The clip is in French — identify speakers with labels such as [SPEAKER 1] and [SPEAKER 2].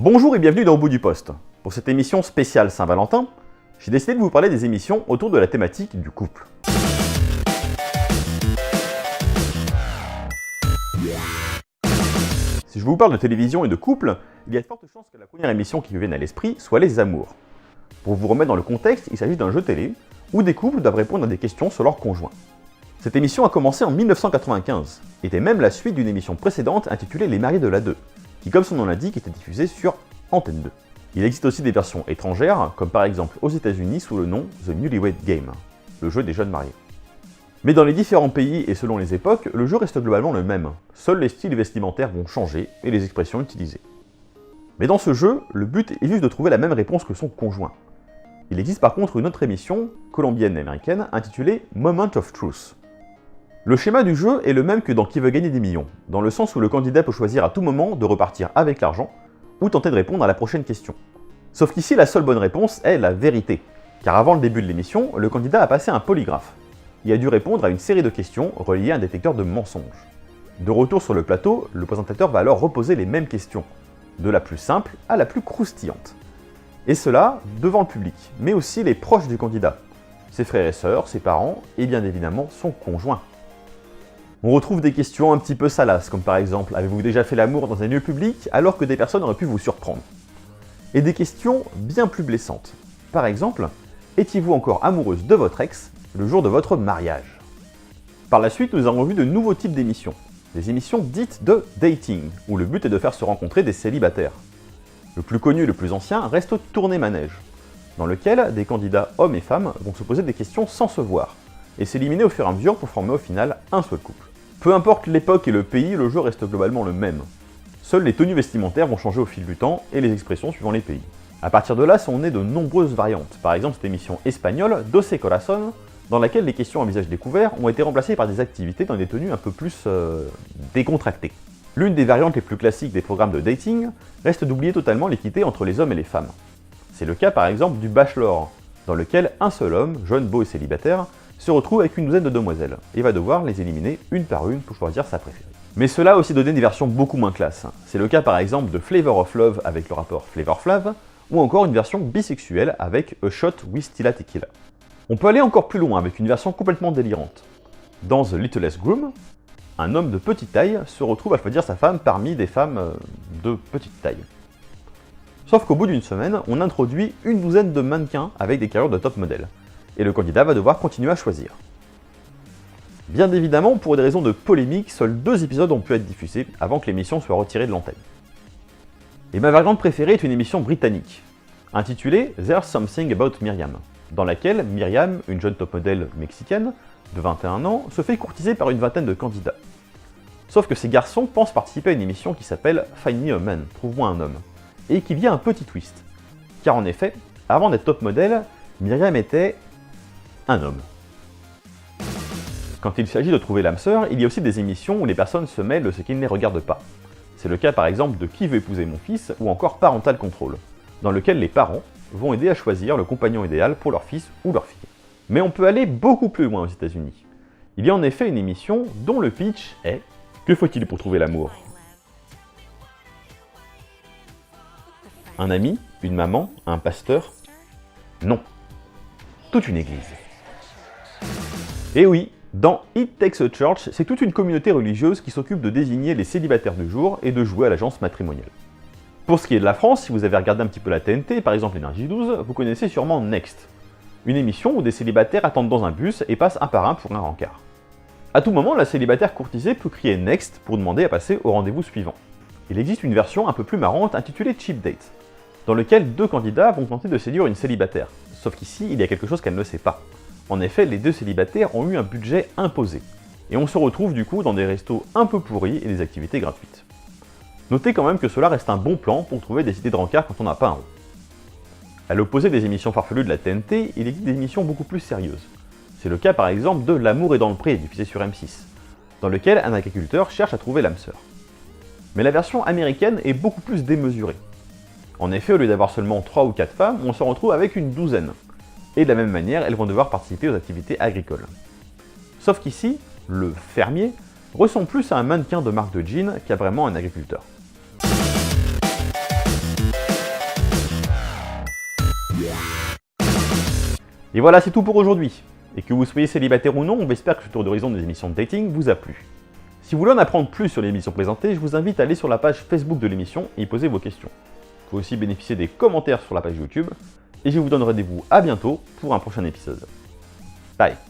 [SPEAKER 1] Bonjour et bienvenue dans Au bout du poste. Pour cette émission spéciale Saint-Valentin, j'ai décidé de vous parler des émissions autour de la thématique du couple. Si je vous parle de télévision et de couple, il y a de fortes chances que la première émission qui me vienne à l'esprit soit Les Amours. Pour vous remettre dans le contexte, il s'agit d'un jeu télé où des couples doivent répondre à des questions sur leur conjoint. Cette émission a commencé en 1995, et était même la suite d'une émission précédente intitulée Les Mariés de la 2, qui comme son nom l'indique était diffusée sur Antenne 2. Il existe aussi des versions étrangères, comme par exemple aux États-Unis sous le nom The Newlywed Game, le jeu des jeunes mariés. Mais dans les différents pays et selon les époques, le jeu reste globalement le même, seuls les styles vestimentaires vont changer et les expressions utilisées. Mais dans ce jeu, le but est juste de trouver la même réponse que son conjoint. Il existe par contre une autre émission, colombienne et américaine, intitulée Moment of Truth. Le schéma du jeu est le même que dans Qui veut gagner des millions, dans le sens où le candidat peut choisir à tout moment de repartir avec l'argent, ou tenter de répondre à la prochaine question. Sauf qu'ici, la seule bonne réponse est la vérité, car avant le début de l'émission, le candidat a passé un polygraphe. Il a dû répondre à une série de questions reliées à un détecteur de mensonges. De retour sur le plateau, le présentateur va alors reposer les mêmes questions, de la plus simple à la plus croustillante. Et cela devant le public, mais aussi les proches du candidat, ses frères et sœurs, ses parents, et bien évidemment son conjoint. On retrouve des questions un petit peu salaces, comme par exemple « Avez-vous déjà fait l'amour dans un lieu public alors que des personnes auraient pu vous surprendre ?» Et des questions bien plus blessantes. Par exemple « Étiez-vous encore amoureuse de votre ex le jour de votre mariage ?» Par la suite, nous avons vu de nouveaux types d'émissions. Des émissions dites de dating, où le but est de faire se rencontrer des célibataires. Le plus connu et le plus ancien reste Tournée Manège, dans lequel des candidats hommes et femmes vont se poser des questions sans se voir, et s'éliminer au fur et à mesure pour former au final un seul couple. Peu importe l'époque et le pays, le jeu reste globalement le même. Seules les tenues vestimentaires vont changer au fil du temps et les expressions suivant les pays. A partir de là sont nées de nombreuses variantes, par exemple cette émission espagnole Doce Corazón, dans laquelle les questions à visage découvert ont été remplacées par des activités dans des tenues un peu plus décontractées. L'une des variantes les plus classiques des programmes de dating reste d'oublier totalement l'équité entre les hommes et les femmes. C'est le cas par exemple du Bachelor, dans lequel un seul homme, jeune, beau et célibataire, se retrouve avec une douzaine de demoiselles, et va devoir les éliminer une par une pour choisir sa préférée. Mais cela a aussi donné des versions beaucoup moins classes. C'est le cas par exemple de Flavor of Love avec le rappeur Flavor Flav, ou encore une version bisexuelle avec A Shot with Tila Tequila. On peut aller encore plus loin avec une version complètement délirante. Dans The Littlest Groom, un homme de petite taille se retrouve à choisir sa femme parmi des femmes de petite taille. Sauf qu'au bout d'une semaine, on introduit une douzaine de mannequins avec des carrures de top modèle, et le candidat va devoir continuer à choisir. Bien évidemment, pour des raisons de polémique, seuls 2 épisodes ont pu être diffusés avant que l'émission soit retirée de l'antenne. Et ma variante préférée est une émission britannique, intitulée There's Something About Myriam, dans laquelle Myriam, une jeune top modèle mexicaine de 21 ans, se fait courtiser par une vingtaine de candidats. Sauf que ces garçons pensent participer à une émission qui s'appelle Find Me a Man, trouve-moi un homme, et qu'il y a un petit twist. Car en effet, avant d'être top modèle, Myriam était un homme. Quand il s'agit de trouver l'âme sœur, il y a aussi des émissions où les personnes se mêlent de ce qui ne les regarde pas. C'est le cas par exemple de Qui veut épouser mon fils ou encore Parental Control, dans lequel les parents vont aider à choisir le compagnon idéal pour leur fils ou leur fille. Mais on peut aller beaucoup plus loin aux États-Unis. Il y a en effet une émission dont le pitch est « Que faut-il pour trouver l'amour ?» Un ami, une maman, un pasteur? Non. Toute une église. Et oui, dans It Takes a Church, c'est toute une communauté religieuse qui s'occupe de désigner les célibataires du jour et de jouer à l'agence matrimoniale. Pour ce qui est de la France, si vous avez regardé un petit peu la TNT, par exemple Énergie 12, vous connaissez sûrement Next, une émission où des célibataires attendent dans un bus et passent un par un pour un rencard. A tout moment, la célibataire courtisée peut crier Next pour demander à passer au rendez-vous suivant. Il existe une version un peu plus marrante intitulée Cheap Date, dans lequel 2 candidats vont tenter de séduire une célibataire, sauf qu'ici, il y a quelque chose qu'elle ne sait pas. En effet, les 2 célibataires ont eu un budget imposé, et on se retrouve du coup dans des restos un peu pourris et des activités gratuites. Notez quand même que cela reste un bon plan pour trouver des idées de rencard quand on n'a pas un rond. À l'opposé des émissions farfelues de la TNT, il existe des émissions beaucoup plus sérieuses. C'est le cas par exemple de L'amour est dans le pré, diffusé sur M6, dans lequel un agriculteur cherche à trouver l'âme sœur. Mais la version américaine est beaucoup plus démesurée. En effet, au lieu d'avoir seulement 3 ou 4 femmes, on se retrouve avec une douzaine. Et de la même manière, elles vont devoir participer aux activités agricoles. Sauf qu'ici, le fermier ressemble plus à un mannequin de marque de jeans qu'à vraiment un agriculteur. Et voilà, c'est tout pour aujourd'hui. Et que vous soyez célibataire ou non, on espère que ce tour d'horizon des émissions de dating vous a plu. Si vous voulez en apprendre plus sur l'émission présentée, je vous invite à aller sur la page Facebook de l'émission et y poser vos questions. Vous pouvez aussi bénéficier des commentaires sur la page YouTube. Et je vous donne rendez-vous à bientôt pour un prochain épisode. Bye.